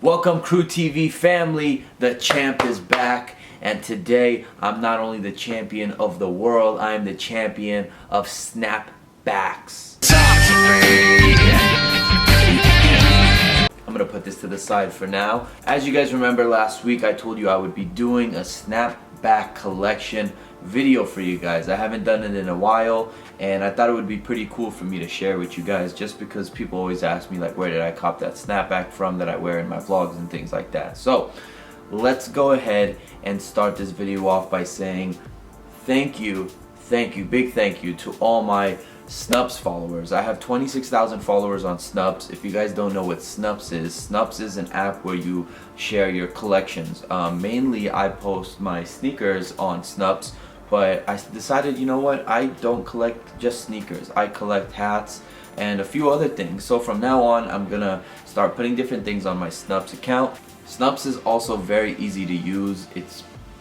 Welcome QrewTV family, the champ is back, and today I'm not only the champion of the world, I'm the champion of snapbacks. I'm gonna put this to the side for now. As you guys remember, last week I told you I would be doing a snapback collection video for you guys. I haven't done it in a while, and I thought it would be pretty cool for me to share with you guys, just because people always ask me like, where did I cop that snapback from that I wear in my vlogs and things like that. So let's go ahead and start this video off by saying thank you, big thank you to all my Snubs followers. I have 26,000 followers on Snubs. If you guys don't know what Snubs is an app where you share your collections. Mainly I post my sneakers on Snubs, but I decided, you know what, I don't collect just sneakers. I collect hats and a few other things. So from now on, I'm gonna start putting different things on my Snubs account. Snubs is also very easy to use. It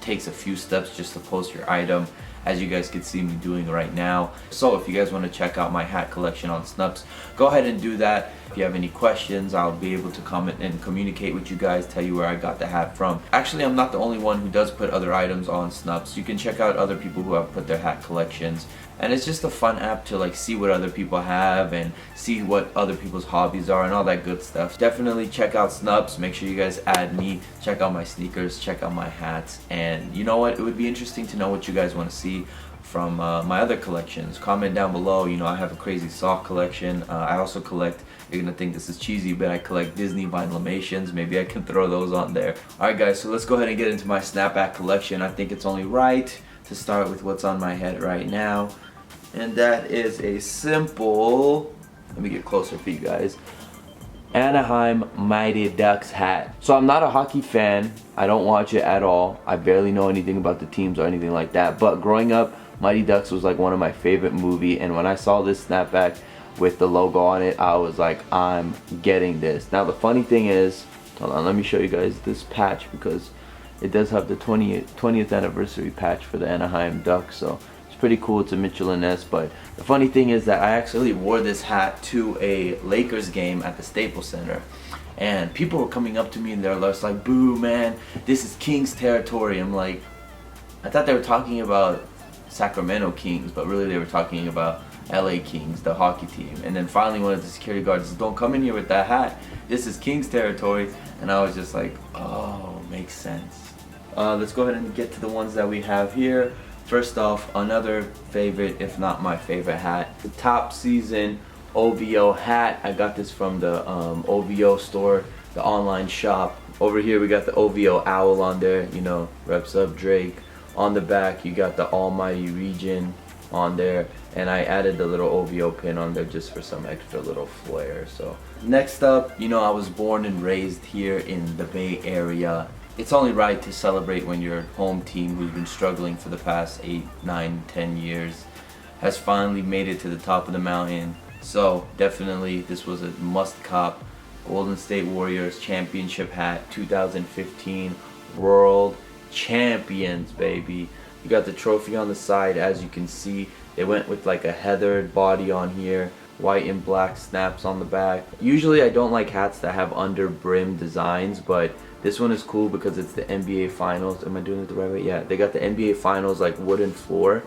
takes a few steps just to post your item, as you guys can see me doing right now. So if you guys want to check out my hat collection on Snubs, go ahead and do that. If you have any questions, I'll be able to comment and communicate with you guys, tell you where I got the hat from. Actually, I'm not the only one who does put other items on Snubs. You can check out other people who have put their hat collections, and it's just a fun app to like see what other people have and see what other people's hobbies are and all that good stuff. Definitely check out Snubs. Make sure you guys add me, check out my sneakers, check out my hats, and you know what, it would be interesting to know what you guys want to see from my other collections. Comment down below. You know, I have a crazy sock collection. I also collect, you're gonna think this is cheesy, but I collect Disney Vinylamations. Maybe I can throw those on there. Alright guys, so let's go ahead and get into my snapback collection. I think it's only right to start with what's on my head right now, and that is a simple, let me get closer for you guys, Anaheim Mighty Ducks hat. So I'm not a hockey fan. I don't watch it at all. I barely know anything about the teams or anything like that, but growing up, Mighty Ducks was like one of my favorite movies, and when I saw this snapback with the logo on it, I was like, I'm getting this. Now the funny thing is, hold on, let me show you guys this patch, because it does have the 20th anniversary patch for the Anaheim Ducks, so it's pretty cool. It's a Michelin-esque. But the funny thing is that I actually wore this hat to a Lakers game at the Staples Center, and people were coming up to me and they're just like, boo man, this is Kings territory. I'm like, I thought they were talking about Sacramento Kings, but really they were talking about LA Kings, the hockey team. And then finally one of the security guards said, don't come in here with that hat, this is Kings territory. And I was just like, oh, makes sense. Let's go ahead and get to the ones that we have here. First off, another favorite, if not my favorite hat, the top season OVO hat. I got this from the OVO store, the online shop. Over here we got the OVO owl on there, you know, reps up Drake. On the back you got the Almighty Region on there, and I added the little OVO pin on there just for some extra little flair. So next up, you know, I was born and raised here in the Bay Area. It's only right to celebrate when your home team, who's been struggling for the past 8, 9, 10 years, has finally made it to the top of the mountain. So definitely this was a must cop. Golden State Warriors championship hat, 2015 World Champions, baby. You got the trophy on the side, as you can see. They went with like a heathered body on here, white and black snaps on the back. Usually I don't like hats that have under brim designs, but this one is cool because it's the NBA Finals. Am I doing it the right way? Yeah, they got the NBA Finals like wooden floor,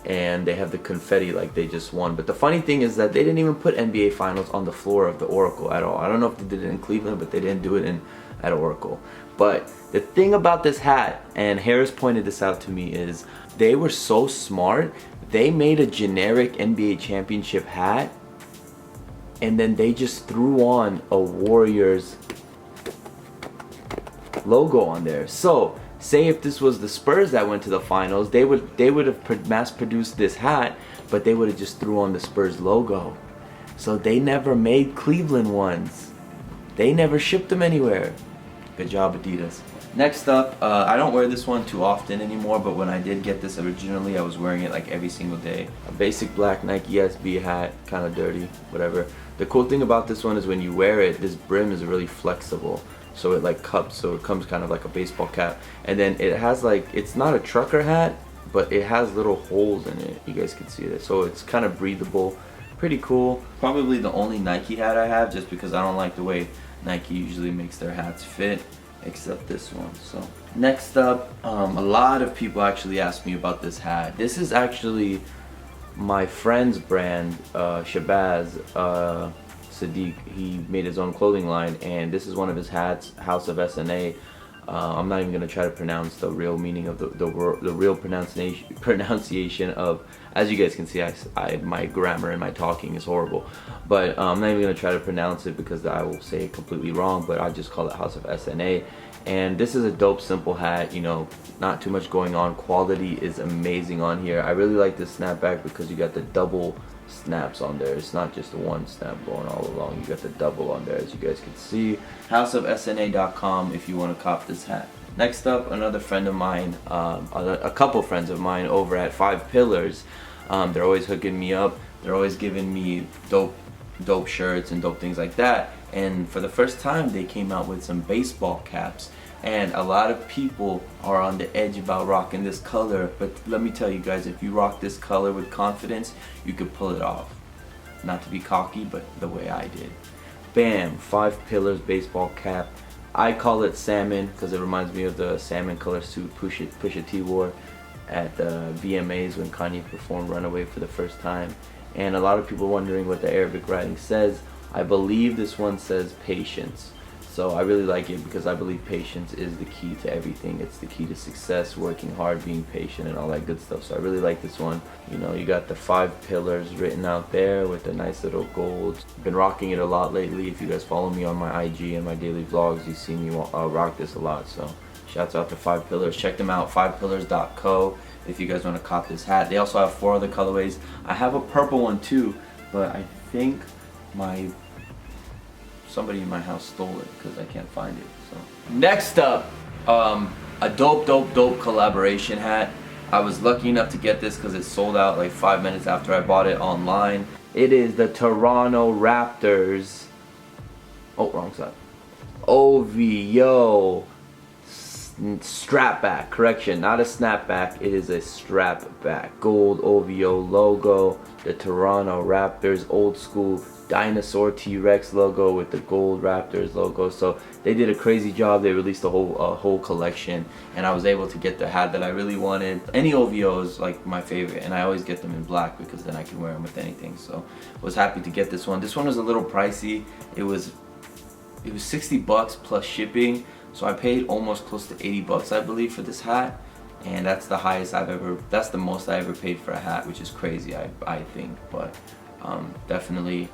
and they have the confetti like they just won. But the funny thing is that they didn't even put NBA Finals on the floor of the Oracle at all. I don't know if they did it in Cleveland, but they didn't do it at Oracle. But the thing about this hat, and Harris pointed this out to me, is they were so smart. They made a generic NBA championship hat, and then they just threw on a Warriors logo on there. So say if this was the Spurs that went to the finals, they would have mass produced this hat, but they would have just threw on the Spurs logo. So they never made Cleveland ones. They never shipped them anywhere. Good job, Adidas. Next up, I don't wear this one too often anymore, but when I did get this originally, I was wearing it like every single day. A basic black Nike SB hat, kind of dirty, whatever. The cool thing about this one is when you wear it, this brim is really flexible. So it like cups, so it comes kind of like a baseball cap. And then it has like, it's not a trucker hat, but it has little holes in it. You guys can see that. So it's kind of breathable. Pretty cool. Probably the only Nike hat I have, just because I don't like the way Nike usually makes their hats fit, except this one. So next up, a lot of people actually asked me about this hat. This is actually my friend's brand, Shabazz Sadiq. He made his own clothing line, and this is one of his hats, House of SNA. I'm not even gonna try to pronounce the real meaning of the real pronunciation of. As you guys can see, my grammar and my talking is horrible, but I'm not even gonna try to pronounce it because I will say it completely wrong. But I just call it House of SNA. And this is a dope, simple hat. You know, not too much going on. Quality is amazing on here. I really like this snapback because you got the double snaps on there. It's not just the one snap going all along. You got the double on there, as you guys can see. houseofsna.com if you want to cop this hat. Next up, another friend of mine, a couple friends of mine over at 5 Pillars. They're always hooking me up. They're always giving me dope shirts and dope things like that. And for the first time, they came out with some baseball caps. And a lot of people are on the edge about rocking this color, but let me tell you guys, if you rock this color with confidence, you could pull it off. Not to be cocky, but the way I did. Bam, 5 Pillars baseball cap. I call it salmon because it reminds me of the salmon color suit Pusha T wore at the VMAs when Kanye performed Runaway for the first time. And a lot of people wondering what the Arabic writing says. I believe this one says patience. So I really like it because I believe patience is the key to everything. It's the key to success, working hard, being patient, and all that good stuff. So I really like this one. You know, you got the 5 Pillars written out there with the nice little gold. Been rocking it a lot lately. If you guys follow me on my IG and my daily vlogs, you see me rock this a lot. So shouts out to 5 Pillars. Check them out, 5pillars.co if you guys want to cop this hat. They also have 4 other colorways. I have a purple one too, but I think somebody in my house stole it because I can't find it. So next up, a dope collaboration hat. I was lucky enough to get this because it sold out like 5 minutes after I bought it online. It is the Toronto Raptors, oh, wrong side, OVO strapback, correction, not a snapback, it is a strapback. Gold OVO logo, the Toronto Raptors old school dinosaur T-Rex logo with the gold Raptors logo. So they did a crazy job. They released a whole collection, and I was able to get the hat that I really wanted. Any OVO is like my favorite, and I always get them in black because then I can wear them with anything. So I was happy to get this one. This one was a little pricey. It was $60 plus shipping, so I paid almost close to $80, I believe, for this hat. And that's the that's the most I ever paid for a hat, which is crazy, I think. But definitely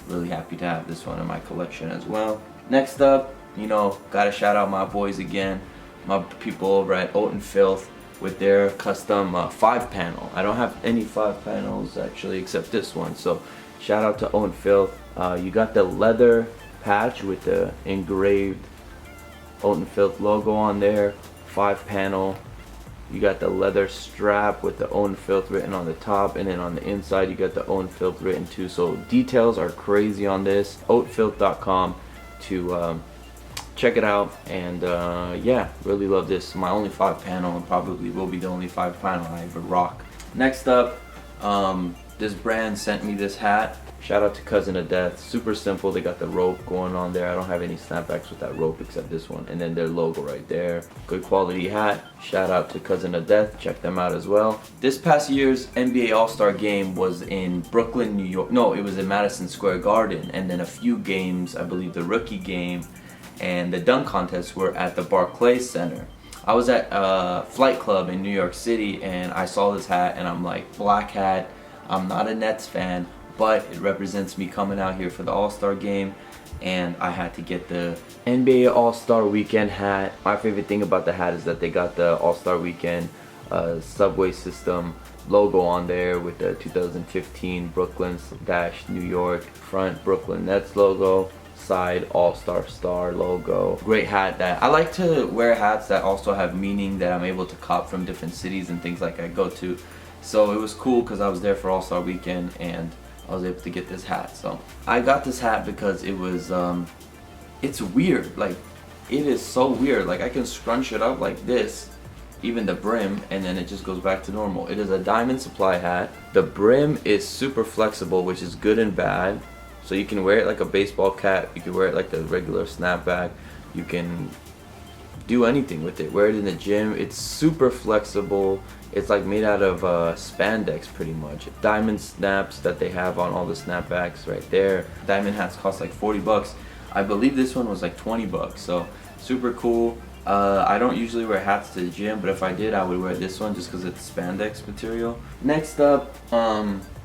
really happy to have this one in my collection as well. Next up, you know, gotta shout out my boys again, my people over at Filth with their custom 5-panel. I don't have any 5 panels actually except this one, so shout out to Filth. You got the leather patch with the engraved Filth logo on there, 5-panel. You got the leather strap with the Filth written on the top, and then on the inside you got the Filth written too. So details are crazy on this. Oatfilth.com to check it out. And yeah, really love this. My only 5-panel, and probably will be the only 5-panel I ever rock. Next up, this brand sent me this hat. Shout out to Cousin of Death. Super simple. They got the rope going on there. I don't have any snapbacks with that rope except this one, and then their logo right there. Good quality hat. Shout out to Cousin of Death. Check them out as well. This past year's NBA All-Star game was in Brooklyn, New York. No, it was in Madison Square Garden, and then a few games, I believe the rookie game and the dunk contest, were at the Barclays Center. I was at Flight Club in New York City, and I saw this hat, and I'm like, black hat. I'm not a Nets fan, but it represents me coming out here for the All-Star game, and I had to get the NBA All-Star Weekend hat. My favorite thing about the hat is that they got the All-Star Weekend subway system logo on there with the 2015 Brooklyn-New York front Brooklyn Nets logo, side All-Star Star logo. Great hat. That I like to wear hats that also have meaning, that I'm able to cop from different cities and things like I go to. So it was cool because I was there for All-Star Weekend, and I was able to get this hat. So I got this hat because it was it's weird. Like, it is so weird. Like, I can scrunch it up like this, even the brim, and then it just goes back to normal. It is a Diamond Supply hat. The brim is super flexible, which is good and bad. So you can wear it like a baseball cap, you can wear it like the regular snapback, you can do anything with it. Wear it in the gym. It's super flexible. It's like made out of spandex pretty much. Diamond snaps that they have on all the snapbacks right there. Diamond hats cost like 40 bucks. I believe this one was like 20 bucks. So super cool. I don't usually wear hats to the gym, but if I did, I would wear this one just because it's spandex material. Next up,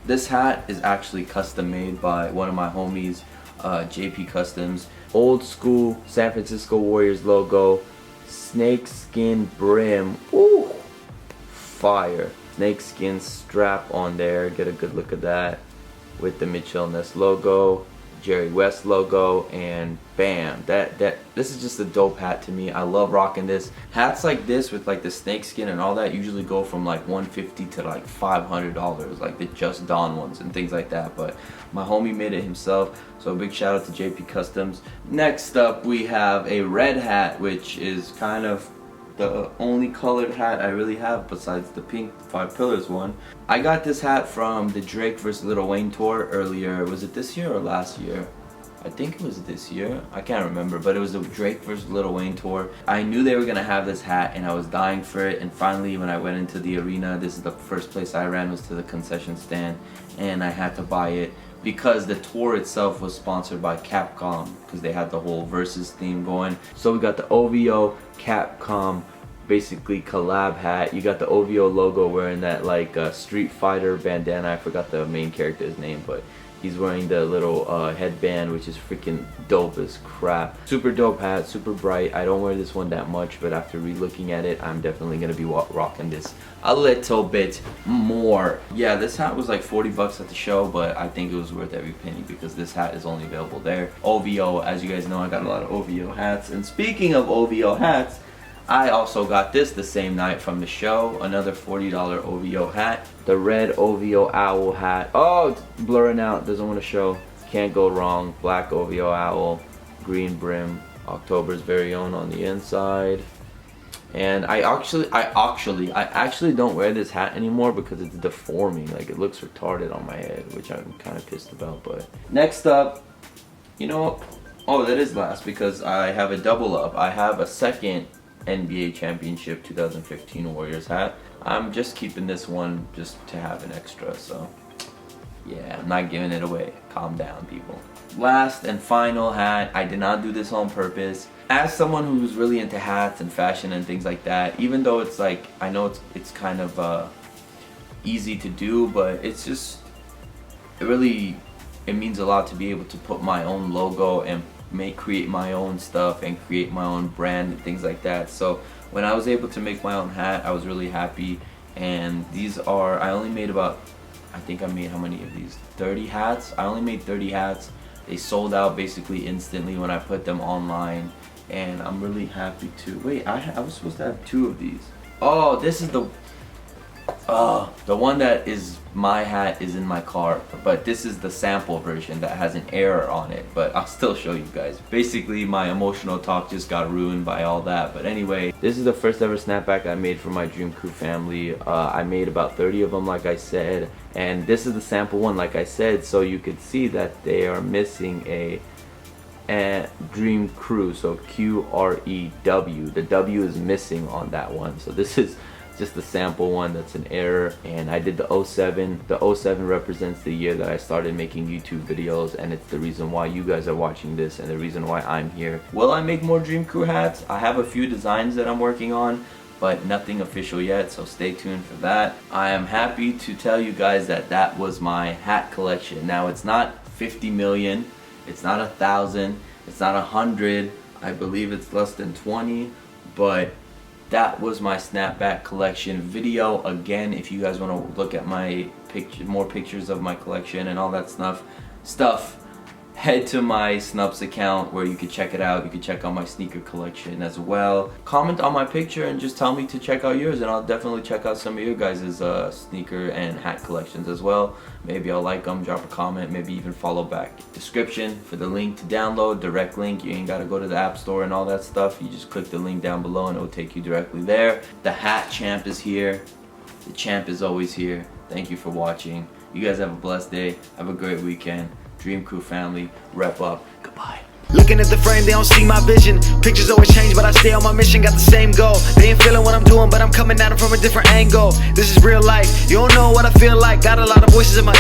this hat is actually custom made by one of my homies, JP Customs. Old school San Francisco Warriors logo, snake skin brim. Ooh, fire. Snake skin strap on there. Get a good look at that with the Mitchell Ness logo, Jerry West logo, and bam, this is just a dope hat to me. I love rocking this. Hats like this with like the snake skin and all that usually go from like $150 to like $500, like the Just Don ones and things like that, but my homie made it himself, so a big shout out to JP Customs. Next up we have a red hat, which is kind of the only colored hat I really have besides the pink 5 Pillars one. I got this hat from the Drake vs. Lil Wayne tour earlier. Was it this year or last year? I think it was this year. I can't remember, but it was the Drake vs. Lil Wayne tour. I knew they were gonna have this hat and I was dying for it, and finally when I went into the arena, this is the first place I ran, was to the concession stand, and I had to buy it because the tour itself was sponsored by Capcom, because they had the whole Versus theme going. So we got the OVO Capcom basically collab hat. You got the OVO logo wearing that like Street Fighter bandana. I forgot the main character's name, but he's wearing the little headband, which is freaking dope as crap. Super dope hat, super bright. I don't wear this one that much, but after re-looking at it, I'm definitely gonna be rocking this a little bit more. Yeah, this hat was like 40 bucks at the show, but I think it was worth every penny because this hat is only available there. OVO, as you guys know, I got a lot of OVO hats. And speaking of OVO hats, I also got this the same night from the show, another $40 OVO hat. The red OVO owl hat. Oh, it's blurring out, doesn't want to show. Can't go wrong. Black OVO owl, green brim, October's very own on the inside. And I actually don't wear this hat anymore because it's deforming. Like, it looks retarded on my head, which I'm kind of pissed about. But next up, you know, oh, that is last because I have a double up. I have a second NBA Championship 2015 Warriors hat. I'm just keeping this one just to have an extra, so yeah, I'm not giving it away. Calm down, people. Last and final hat. I did not do this on purpose. As someone who's really into hats and fashion and things like that, even though it's like, I know it's kind of easy to do, but it's just, it means a lot to be able to put my own logo and create my own stuff and create my own brand and things like that. So when I was able to make my own hat, I was really happy. And these are, I only made about, I think I made how many of these? 30 hats. I only made 30 hats. They sold out basically instantly when I put them online, and I'm really happy to wait. I was supposed to have 2 of these. Oh, this is the one that is my hat is in my car, but this is the sample version that has an error on it, but I'll still show you guys. Basically my emotional talk just got ruined by all that, but anyway, this is the first ever snapback I made for my Dream Crew family. I made about 30 of them, like I said, and this is the sample one, like I said, so you could see that they are missing a Dream Crew, so Q-R-E-W. The W is missing on that one, so this is just the sample one that's an error. And I did the 07. The 07 represents the year that I started making YouTube videos, and it's the reason why you guys are watching this and the reason why I'm here. Will I make more Dream Crew hats? I have a few designs that I'm working on, but nothing official yet, so stay tuned for that. I am happy to tell you guys that that was my hat collection. Now, it's not 50 million, it's not 1,000, it's not 100, I believe it's less than 20, but that was my snapback collection video. Again, if you guys want to look at my more pictures of my collection and all that stuff, head to my Snubs account where you can check it out. You can check out my sneaker collection as well. Comment on my picture and just tell me to check out yours, and I'll definitely check out some of your guys' sneaker and hat collections as well. Maybe I'll like them, drop a comment, maybe even follow back. Description for the link to download, direct link. You ain't gotta go to the app store and all that stuff. You just click the link down below and it will take you directly there. The hat champ is here. The champ is always here. Thank you for watching. You guys have a blessed day. Have a great weekend. Dream Crew family, rep up. Goodbye. Looking at the frame, they don't see my vision. Pictures always change, but I stay on my mission. Got the same goal. They ain't feeling what I'm doing, but I'm coming at them from a different angle. This is real life. You don't know what I feel like. Got a lot of voices in my